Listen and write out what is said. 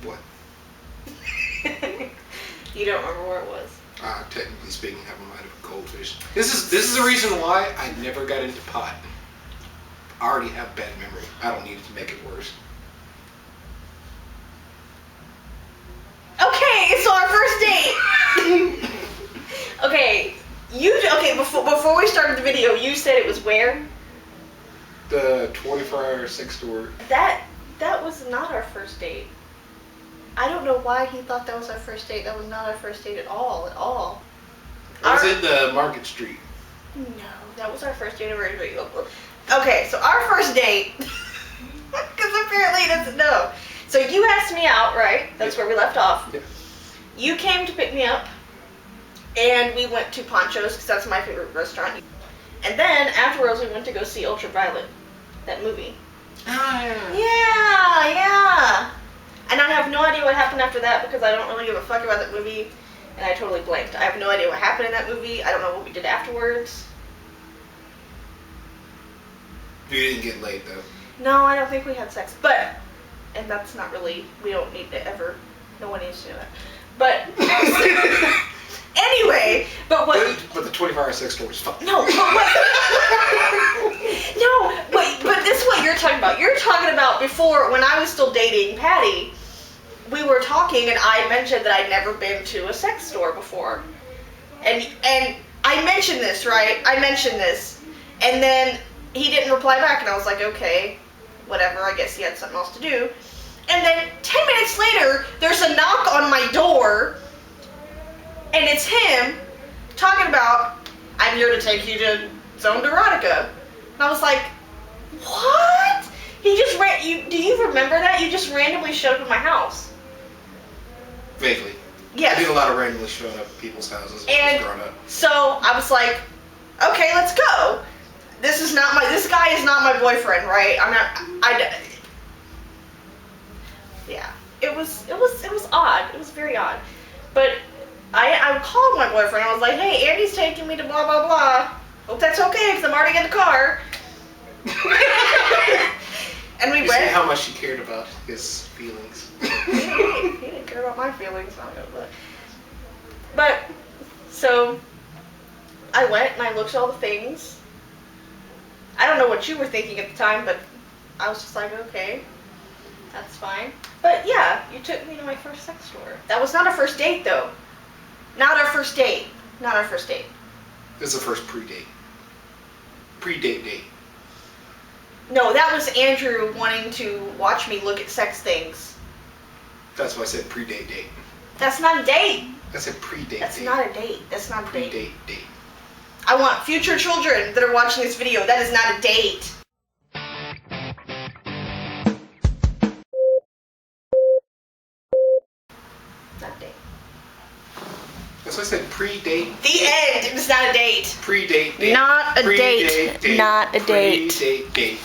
What? You don't remember where it was? Technically speaking, I might have a goldfish. This is the reason why I never got into pot. I already have bad memory. I don't need it to make it worse. Okay, so our first date. Okay, before we started the video, you said it was where? The 24-hour sex store. That was not our first date. I don't know why he thought that was our first date. That was not our first date at all. It was in the Market Street. No, that was our first anniversary. Okay, so our first date, because apparently he doesn't know. So you asked me out, right? That's where we left off. Yeah. You came to pick me up, and we went to Poncho's, because that's my favorite restaurant. And then afterwards, we went to go see Ultraviolet, that movie. Ah. Yeah. And I have no idea what happened after that, because I don't really give a fuck about that movie, and I totally blanked. I have no idea what happened in that movie. I don't know what we did afterwards. You didn't get laid, though. No, I don't think we had sex, and that's not really, we don't need to ever, no one needs to know that. But, anyway, but the 24-hour sex store was fun. No, but this is what you're talking about. You're talking about before, when I was still dating Patty, we were talking and I mentioned that I'd never been to a sex store before. And I mentioned this, right? I mentioned this. And then he didn't reply back and I was like, okay, whatever, I guess he had something else to do. And then 10 minutes later, there's a knock on my door and it's him talking about, I'm here to take you to Zone Erotica. And I was like, what? He just do you remember that? You just randomly showed up at my house. Vaguely. Yes. I did a lot of randomly showing up at people's houses when I was growing up. So I was like, okay, let's go. This guy is not my boyfriend, right? Yeah. It was odd. It was very odd. But I called my boyfriend. I was like, hey, Andy's taking me to blah, blah, blah. Hope that's okay, because I'm already in the car. And we went. See how much he cared about his feelings. He didn't care about my feelings. But, so, I went and I looked at all the things. I don't know what you were thinking at the time, but I was just like, okay, that's fine. But yeah, you took me to my first sex store. That was not our first date, though. Not our first date. Not our first date. This is the first pre-date. Pre-date date. No, that was Andrew wanting to watch me look at sex things. That's why I said pre-date date. That's not a date. I said pre-date That's date. not a date. That's not a date. Pre-date date. I want future children that are watching this video. That is not a date. Not a date. That's why I said pre-date. The end. It is not a date. Pre-date date. Not a Pre-date date. Not a date. Pre-date date.